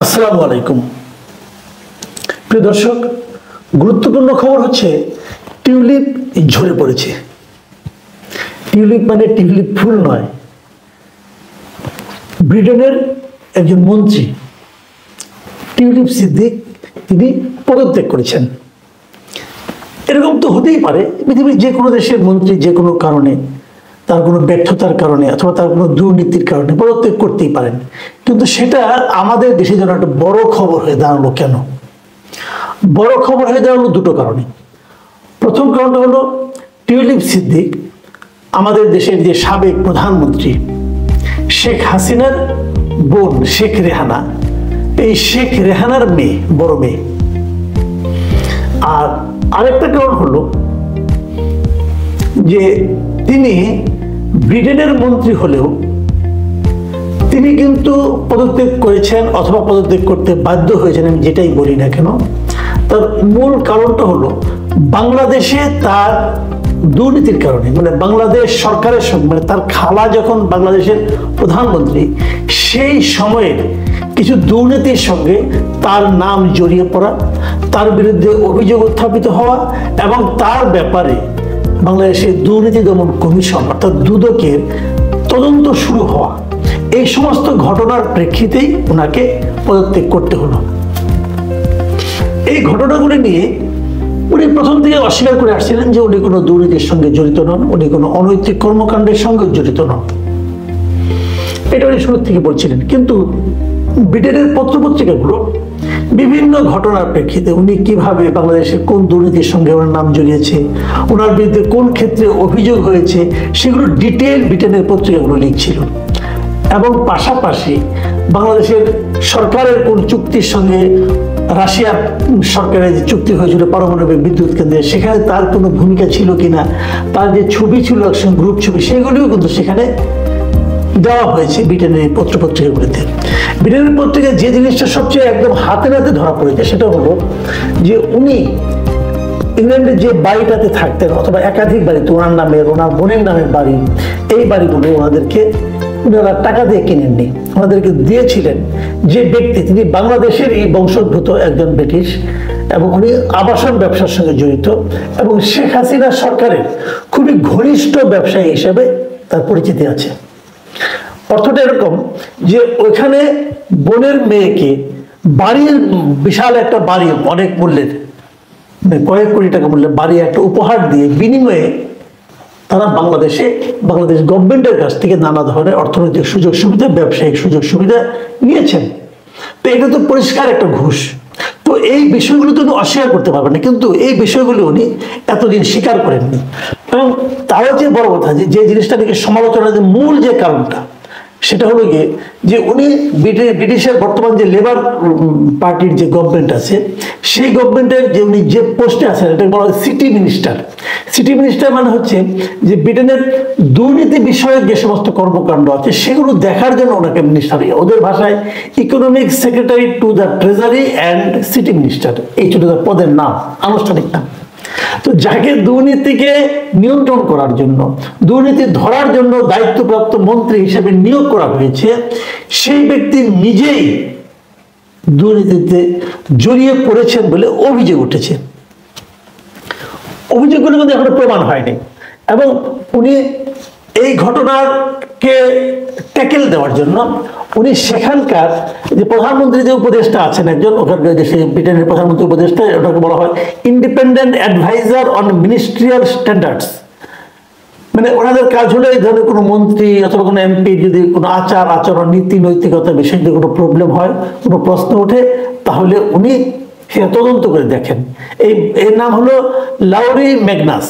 আসসালামু আলাইকুম প্রিয় দর্শক, গুরুত্বপূর্ণ খবর হচ্ছে টিউলিপ ঝরে পড়েছে। টিউলিপ মানে টিউলিপ ফুল নয়। ব্রিটেনের একজন মন্ত্রী টিউলিপ সিদ্দিক তিনি পদত্যাগ করেছেন। এরকম তো হতেই পারে, পৃথিবীর যে কোনো দেশের মন্ত্রী যে কোনো কারণে, তার কোনো ব্যর্থতার কারণে অথবা তার কোনো দুর্নীতির কারণে পদত্যাগ করতেই পারেন, কিন্তু সেটা আমাদের দেশে যেন একটা বড় খবর হয়ে দাঁড়ালো কেন? বড় খবর হয়ে দাঁড়ালো দুটো কারণে। প্রথম কারণটা হলো টিউলিপ সিদ্দিক আমাদের দেশের যে সাবেক প্রধানমন্ত্রী শেখ হাসিনার বোন শেখ রেহানা, এই শেখ রেহানার মেয়ে, বড় মেয়ে। আর আরেকটা কারণ হলো যে তিনি ব্রিটেনের মন্ত্রী হলেও তিনি কিন্তু পদত্যাগ করেছেন অথবা পদত্যাগ করতে বাধ্য হয়েছেন, আমি যেটাই বলি না কেন। তার মূল কারণটা হলো বাংলাদেশে তার দুর্নীতির কারণে, মানে বাংলাদেশ সরকারের সঙ্গে, মানে তার খালা যখন বাংলাদেশের প্রধানমন্ত্রী, সেই সময়ের কিছু দুর্নীতির সঙ্গে তার নাম জড়িয়ে পড়া, তার বিরুদ্ধে অভিযোগ উত্থাপিত হওয়া এবং তার ব্যাপারে বাংলাদেশের দুর্নীতি দমন কমিশন অর্থাৎ দুদকের তদন্ত শুরু হওয়া, এই সমস্ত ঘটনার প্রেক্ষিতেই ওনাকে পদত্যাগ করতে হলো। এই ঘটনাগুলি নিয়ে উনি প্রথম থেকে অস্বীকার করে আসছিলেন যে উনি কোনো দুর্নীতির সঙ্গে জড়িত নন, উনি কোনো অনৈতিক কর্মকাণ্ডের সঙ্গে জড়িত নন, এটা উনি শুরু থেকে বলছিলেন। কিন্তু ব্রিটেনের পত্রপত্রিকাগুলো বিভিন্ন ঘটনার প্রেক্ষিতে উনি কিভাবে বাংলাদেশের কোন দুর্নীতির সঙ্গে ওনার নাম জড়িয়েছে, ওনার বিরুদ্ধে কোন ক্ষেত্রে অভিযোগ হয়েছে, সেগুলো ডিটেল ব্রিটেনের পত্রিকাগুলো লিখছিল। এবং পাশাপাশি বাংলাদেশের সরকারের কোন চুক্তির সঙ্গে রাশিয়ার সরকারের যে চুক্তি হয়েছিল পারমাণবিক বিদ্যুৎ কেন্দ্রে, সেখানে তার কোনো ভূমিকা ছিল কিনা, তার যে ছবি ছিল একসঙ্গে গ্রুপ ছবি, সেগুলিও কিন্তু সেখানে দেওয়া হয়েছে ব্রিটেনের পত্রপত্রিকাগুলিতে। ব্রিটেনের পত্রিকায় যে জিনিসটা সবচেয়ে একদম হাতে নাতে ধরা পড়েছে সেটা হলো যে উনি ইংল্যান্ডের যে বাড়িটাতে থাকতেন অথবা একাধিক বাড়িতে ওনার নামের, ওনার বোনের নামের বাড়ি, এই বাড়িগুলো ওনারা টাকা দিয়ে কিনেননি, ওনাদেরকে দিয়েছিলেন যে ব্যক্তি, তিনি বাংলাদেশের এই বংশোদ্ভূত একজন ব্রিটিশ এবং উনি আবাসন ব্যবসার সঙ্গে জড়িত এবং শেখ হাসিনা সরকারের খুবই ঘনিষ্ঠ ব্যবসায়ী হিসেবে তার পরিচিতি আছে। অর্থটা এরকম যে ওইখানে বোনের মেয়েকে বাড়ির, বিশাল একটা বাড়ি, অনেক মূল্যের, কয়েক কোটি টাকা মূল্যের বাড়ি একটা উপহার দিয়ে বিনিময়ে তারা বাংলাদেশ গভর্নমেন্টের কাছ থেকে নানা ধরনের অর্থনৈতিক সুযোগ সুবিধা, ব্যবসায়িক সুযোগ সুবিধা নিয়েছেন। তো এটা তো পরিষ্কার একটা ঘুষ। তো এই বিষয়গুলো তো অস্বীকার করতে পারবেন না, কিন্তু এই বিষয়গুলো উনি এতদিন স্বীকার করেননি। এবং তারও যে বড় কথা, যে জিনিসটা থেকে সমালোচনার যে মূল যে কারণটা, সেটা হলো গিয়ে যে উনি ব্রিটিশের বর্তমান যে লেবার পার্টির যে গভর্নমেন্ট আছে, সেই গভর্নমেন্টের যে উনি যে পোস্টে আছেন, এটা বলা হয় সিটি মিনিস্টার। সিটি মিনিস্টার মানে হচ্ছে যে ব্রিটেনের দুর্নীতি বিষয়ক যে সমস্ত কর্মকাণ্ড আছে সেগুলো দেখার জন্য ওনাকে মিনিস্টার, ওদের ভাষায় economic secretary to the treasury and city minister, এই ছোট পদের নাম, আনুষ্ঠানিক নাম। তো যাকে দুর্নীতিকে নিয়ন্ত্রণ করার জন্য, দুর্নীতি ধরার জন্য দায়িত্বপ্রাপ্ত মন্ত্রী হিসেবে নিয়োগ করা হয়েছে, সেই ব্যক্তি নিজেই দুর্নীতিতে জড়িয়ে পড়েছেন বলে অভিযোগ উঠেছে। অভিযোগগুলো কিন্তু এখনো প্রমাণ হয়নি এবং উনি এই ঘটনাকে ট্যাকেল দেওয়ার জন্য উনি সেখানকার যে প্রধানমন্ত্রী যে উপদেষ্টা আছেন একজন, ওখানকার যে ব্রিটেনের প্রধানমন্ত্রী উপদেষ্টা, ওটাকে বলা হয় independent advisor on ministerial standards. মানে ওনাদের কাজ হলো এই ধরনের কোনো মন্ত্রী অথবা কোনো এমপি যদি কোনো আচার আচরণ, নীতি নৈতিকতা বিষয়ে যদি কোনো প্রবলেম হয়, কোনো প্রশ্ন ওঠে, তাহলে উনি সেটা তদন্ত করে দেখেন। এর নাম হলো লাউরি ম্যাগনাস।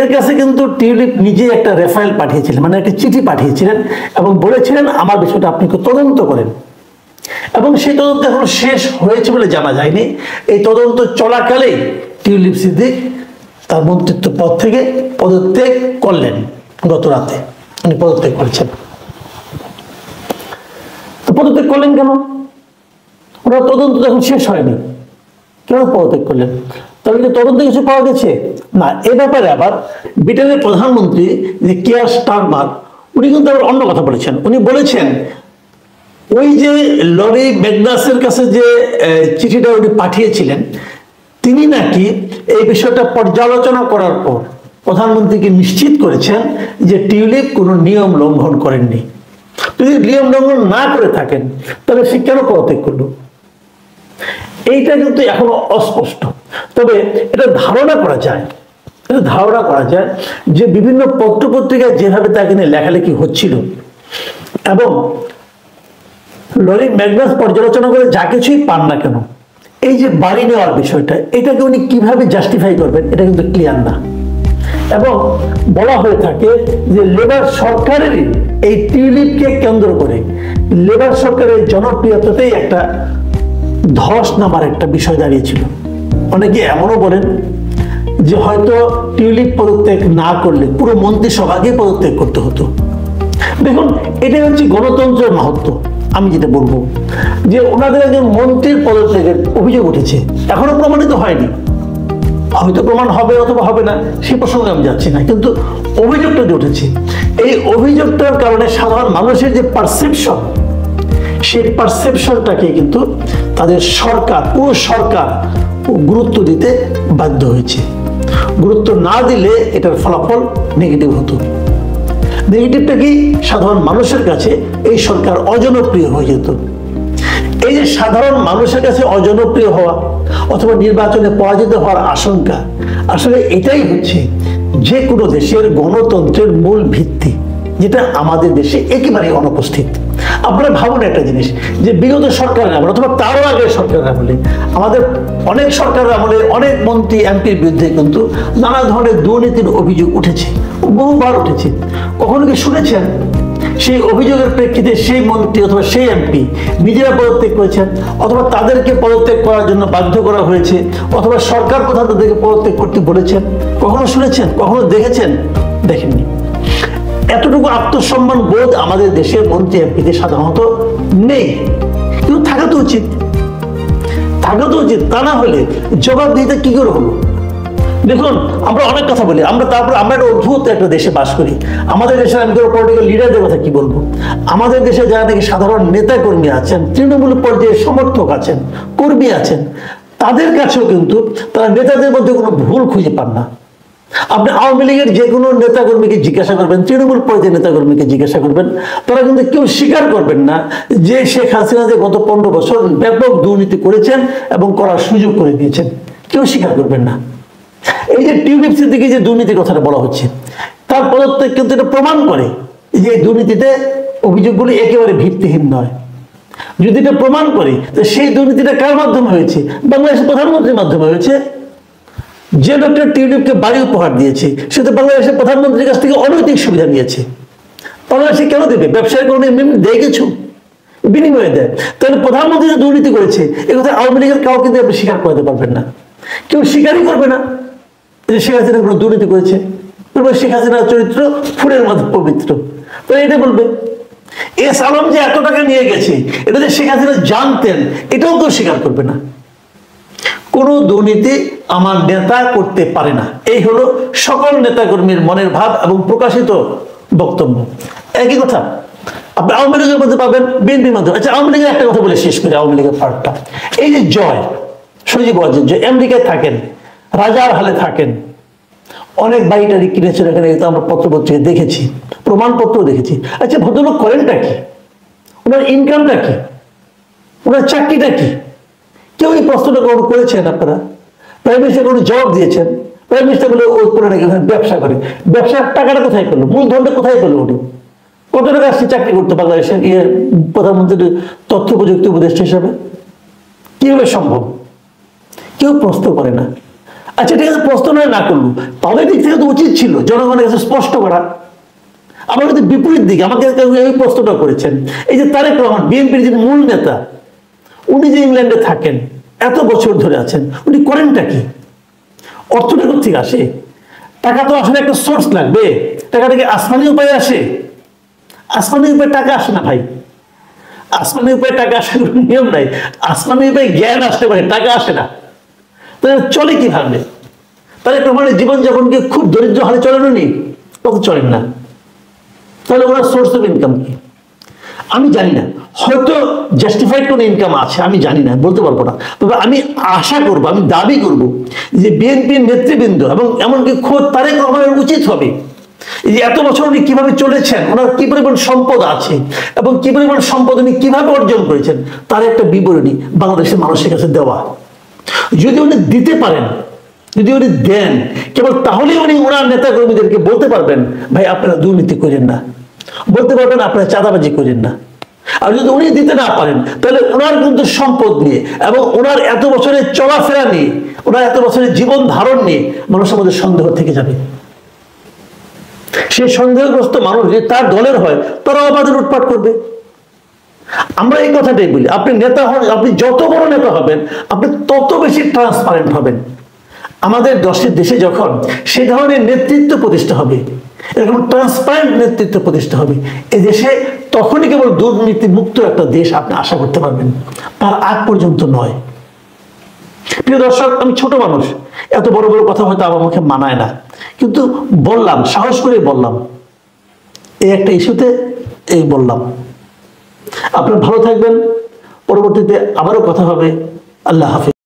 এর কাছে কিন্তু টিউলিপ নিজে একটা রেফারেল পাঠিয়েছিলেন, মানে একটা চিঠি পাঠিয়েছিলেন এবং বলেছিলেন আমার বিষয়টা আপনি তদন্ত করেন। এবং সেই তদন্ত এখন শেষ হয়েছে বলে জানা যায়নি। এই তদন্ত চলাকালেই টিউলিপ সিদ্দিক তার মন্ত্রিত্ব পদ থেকে পদত্যাগ করলেন। গত রাতে উনি পদত্যাগ করেছেন। তো পদত্যাগ করলেন কেন? ওনার তদন্ত এখন শেষ হয়নি, কেন পদত্যাগ করলেন? তাহলে তদন্তে কিছু পাওয়া গেছে না? এ ব্যাপারে আবার ব্রিটেনের প্রধানমন্ত্রী যে কিয়ার স্টারমার, উনি কিন্তু আবার অন্য কথা বলেছেন। উনি বলেছেন ওই যে লরি ম্যাগনাসের কাছে যে চিঠিটা উনি পাঠিয়েছিলেন, তিনি নাকি এই বিষয়টা পর্যালোচনা করার পর প্রধানমন্ত্রীকে নিশ্চিত করেছেন যে টিউলিপ কোনো নিয়ম লঙ্ঘন করেননি। যদি নিয়ম লঙ্ঘন না করে থাকেন তাহলে সে কেন পদত্যাগ করলো, এইটা কিন্তু এখনো অস্পষ্ট। তবে এটা ধারণা করা যায়, যে বিভিন্ন পত্রপত্রিকায় যেভাবে তাকে নিয়ে লেখালেখি হচ্ছিল এবং লরি ম্যাগনাস পর্যালোচনা করে যা কিছুই পান না কেন, এই যে বাড়ি নেওয়ার বিষয়টা, এটাকে উনি কিভাবে জাস্টিফাই করবেন এটা কিন্তু ক্লিয়ার না। এবং বলা হয়ে থাকে যে লেবার সরকারেরই এই টিউলিপকে কেন্দ্র করে লেবার সরকারের জনপ্রিয়তাতেই একটা ধস নামার একটা বিষয় দাঁড়িয়েছিল। অনেকে এমনও বলেন যে হয়তো টিউলিপ পদত্যাগ না করলে পুরো মন্ত্রিসভাকে পদত্যাগ করতে হতো। দেখুন, এটাই হচ্ছে গণতন্ত্রের মাহাত্ম্য। আমি যেটা বলবো যে ওনাদের একজন মন্ত্রীর পদত্যাগের অভিযোগ উঠেছে, এখনো প্রমাণিত হয়নি, হয়তো প্রমাণ হবে অথবা হবে না, সে প্রসঙ্গে আমি যাচ্ছি না, কিন্তু অভিযোগটা যে উঠেছে, এই অভিযোগটার কারণে সাধারণ মানুষের যে পারসেপশন, সেই পারসেপশনটাকে কিন্তু তাদের সরকার, পুরো সরকার গুরুত্ব দিতে বাধ্য হয়েছে। গুরুত্ব না দিলে এটার ফলাফল নেগেটিভ হতো। নেগেটিভটা কি, সাধারণ মানুষের কাছে এই সরকার অজনপ্রিয় হয়ে যেত। এই যে সাধারণ মানুষের কাছে অজনপ্রিয় হওয়া অথবা নির্বাচনে পরাজিত হওয়ার আশঙ্কা, আসলে এটাই হচ্ছে যে কোনো দেশের গণতন্ত্রের মূল ভিত্তি, যেটা আমাদের দেশে একেবারেই অনুপস্থিত। আপনারা ভাবুন একটা জিনিস, যে বিগত সরকারের আমলে অথবা তারও আগের সরকারের আমলে, আমাদের অনেক সরকারের আমলে অনেক মন্ত্রী এমপির বিরুদ্ধে কিন্তু নানা ধরনের দুর্নীতির অভিযোগ উঠেছে, বহুবার উঠেছে। কখনো কি শুনেছেন সেই অভিযোগের প্রেক্ষিতে সেই মন্ত্রী অথবা সেই এমপি নিজেরা পদত্যাগ করেছেন, অথবা তাদেরকে পদত্যাগ করার জন্য বাধ্য করা হয়েছে, অথবা সরকার প্রধান তাদেরকে পদত্যাগ করতে বলেছেন? কখনো শুনেছেন? কখনো দেখেছেন? দেখেননি। এতটুকু আত্মসম্মান বোধ আমাদের দেশের মন্ত্রী এমপিদের সাধারণত নেই, কিন্তু থাকা তো উচিত, তা না হলে জবাবদিহিতা কি করে হলো? দেখুন, আমরা অনেক কথা বলি, আমরা একটা অদ্ভুত একটা দেশে বাস করি। আমাদের দেশের আমি পলিটিক্যাল লিডারদের কথা কি বলবো, আমাদের দেশে যারা নাকি সাধারণ নেতা কর্মী আছেন, তৃণমূল পর্যায়ে সমর্থক আছেন, কর্মী আছেন, তাদের কাছেও কিন্তু তারা নেতাদের মধ্যে কোনো ভুল খুঁজে পান না। আপনি আওয়ামী লীগের যে কোনো নেতাকর্মীকে জিজ্ঞাসা করবেন, তৃণমূল পর্যায়ের নেতাকর্মীকে জিজ্ঞাসা করবেন, তারা কিন্তু কেউ স্বীকার করবেন না যে শেখ হাসিনা যে গত 15 বছর ব্যাপক দুর্নীতি করেছেন এবং করার সুযোগ করে দিয়েছেন, কেউ স্বীকার করবেন না। এই যে টিউলিপ সিদ্দিকী যে দুর্নীতির কথাটা বলা হচ্ছে, তার পদত্যাগ কিন্তু এটা প্রমাণ করে যে এই দুর্নীতিতে অভিযোগগুলি একেবারে ভিত্তিহীন নয়। যদি এটা প্রমাণ করে যে সেই দুর্নীতিটা কার মাধ্যমে হয়েছে, বাংলাদেশের প্রধানমন্ত্রীর মাধ্যমে হয়েছে। যে ডক্টর টিউলিপকে বাড়ি উপহার দিয়েছে সে তো বাংলাদেশের প্রধানমন্ত্রীর কাছ থেকে অনৈতিক সুবিধা নিয়েছে। বাংলাদেশে কেন দেবে? ব্যবসায়ী কোনো দেয় কিছু বিনিময়ে দেয়। তাহলে প্রধানমন্ত্রী যে দুর্নীতি করেছে এ কথা আওয়ামী লীগের কাউ কিন্তু আপনি স্বীকার করতে পারবেন না, কেউ স্বীকারই করবে না যে শেখ হাসিনা কোনো দুর্নীতি করেছে। শেখ হাসিনার চরিত্র ফুলের মধ্যে পবিত্র, তো এটা বলবে। এস আলম যে এত টাকা নিয়ে গেছে এটা যে শেখ হাসিনা জানতেন, এটাও কেউ স্বীকার করবে না। কোনো দুর্নীতি আমার নেতা করতে পারে না, এই হলো সকল নেতাকর্মীর মনের ভাব এবং প্রকাশিত বক্তব্য। একই কথা আপনি আওয়ামী লীগের মধ্যে পাবেন, বিএনপির মধ্যে। আচ্ছা, আওয়ামী লীগের একটা কথা বলে শেষ করে, আওয়ামী লীগের পার্টটা, এই যে জয় সজীব ওয়াজেদ যে আমেরিকায় থাকেন, রাজার হালে থাকেন, অনেক বাড়ি টাড়ি কিনেছেন এখানে, তো আমরা পত্রপত্রিকায় দেখেছি, প্রমাণপত্র দেখেছি। আচ্ছা, ভদ্রলোক করেনটা কি? ওনার ইনকামটা কি? ওনার চাকরিটা কি? কেউ এই প্রশ্নটা কখনো করেছেন? আপনারা প্রাইম মিনিস্টার কোনো জবাব দিয়েছেন? প্রাইম মিনিস্টার বলে ও করে নাকি ব্যবসা করে, ব্যবসার টাকাটা কোথায় পেলো, মূলধনটা কোথায় পেলো, উনি কত টাকা আসছে চাকরি করতে বাংলাদেশের প্রধানমন্ত্রীর তথ্য প্রযুক্তি উপদেষ্টা হিসাবে? কিভাবে সম্ভব? কেউ প্রশ্ন করে না। আচ্ছা, ঠিক আছে, প্রশ্ন নয় না করলো, তাদের দিক থেকে তো উচিত ছিল জনগণের কাছে স্পষ্ট করা। আমার কিন্তু বিপরীত দিকে আমাকে এই প্রশ্নটা করেছেন। এই যে তারেক রহমান, বিএনপির যে মূল নেতা, উনি যে ইংল্যান্ডে থাকেন, এত বছর ধরে আছেন, উনি করেনটা কি? অর্থটা কোথেকে আসে? টাকা তো আসলে একটা সোর্স লাগবে। টাকাটা কি আসমানি উপায়ে আসে? আসমানি উপায়ে টাকা আসে না ভাই, আসমানি উপায়ে টাকা আসার কোনো নিয়ম নাই। আসমানি উপায়ে জ্ঞান আসতে পারে, টাকা আসে না। তাহলে চলে কিভাবে? তাহলে প্রমাণের জীবনযাপনকে খুব দরিদ্র হালে চলেন উনি, কত চলেন না। তাহলে ওনার সোর্স অফ ইনকাম কি? আমি জানি না। হয়তো জাস্টিফাইড কোনো ইনকাম আছে, আমি জানি না, বলতে পারবো না। তবে আমি আশা করব, আমি দাবি করব যে বিএনপির নেতৃবৃন্দ এবং এমনকি খোদ তারেক রহমানের উচিত হবে এই যে এত বছর উনি কিভাবে চলেছেন, ওনার কি পরিমাণ সম্পদ আছে এবং কি পরিমাণ সম্পদ উনি কিভাবে অর্জন করেছেন তার একটা বিবরণী বাংলাদেশের মানুষের কাছে দেওয়া। যদি উনি দিতে পারেন, যদি উনি দেন, কেবল তাহলেই উনি ওনার নেতা কর্মীদেরকে বলতে পারবেন ভাই আপনারা দুর্নীতি করেন না, বলতে পারবেন আপনারা চাঁদাবাজি করেন না। আর যদি উনি দিতে না পারেন তাহলে ওনার কিন্তু সম্পদ নিয়ে এবং ওনার এত বছরের চলাফেরা নিয়ে, ওনার এত বছরের জীবন ধারণ নিয়ে মানুষের মধ্যে সন্দেহ থেকে যাবে। সেই সন্দেহগ্রস্ত মানুষ যে তার দলের হয় তারা অবাধে লুটপাট করবে। আমরা এই কথাটাই বলি, আপনি নেতা হন, আপনি যত বড় নেতা হবেন আপনি তত বেশি ট্রান্সপারেন্ট হবেন। আমাদের দেশে যখন সে ধরনের নেতৃত্ব প্রতিষ্ঠা হবে, এরকম ট্রান্সপারেন্ট নেতৃত্ব প্রতিষ্ঠা হবে, এই দেশে তখনই কেবল দুর্নীতি মুক্ত একটা দেশ আপনি আশা করতে পারবেন, তার আগ পর্যন্ত নয়। প্রিয় দর্শক, আমি ছোট মানুষ, এত বড় বড় কথা হয়তো আমার মুখে মানায় না, কিন্তু বললাম, সাহস করে বললাম, এই একটা ইস্যুতে এই বললাম। আপনারা ভালো থাকবেন, পরবর্তীতে আবারও কথা হবে। আল্লাহ হাফেজ।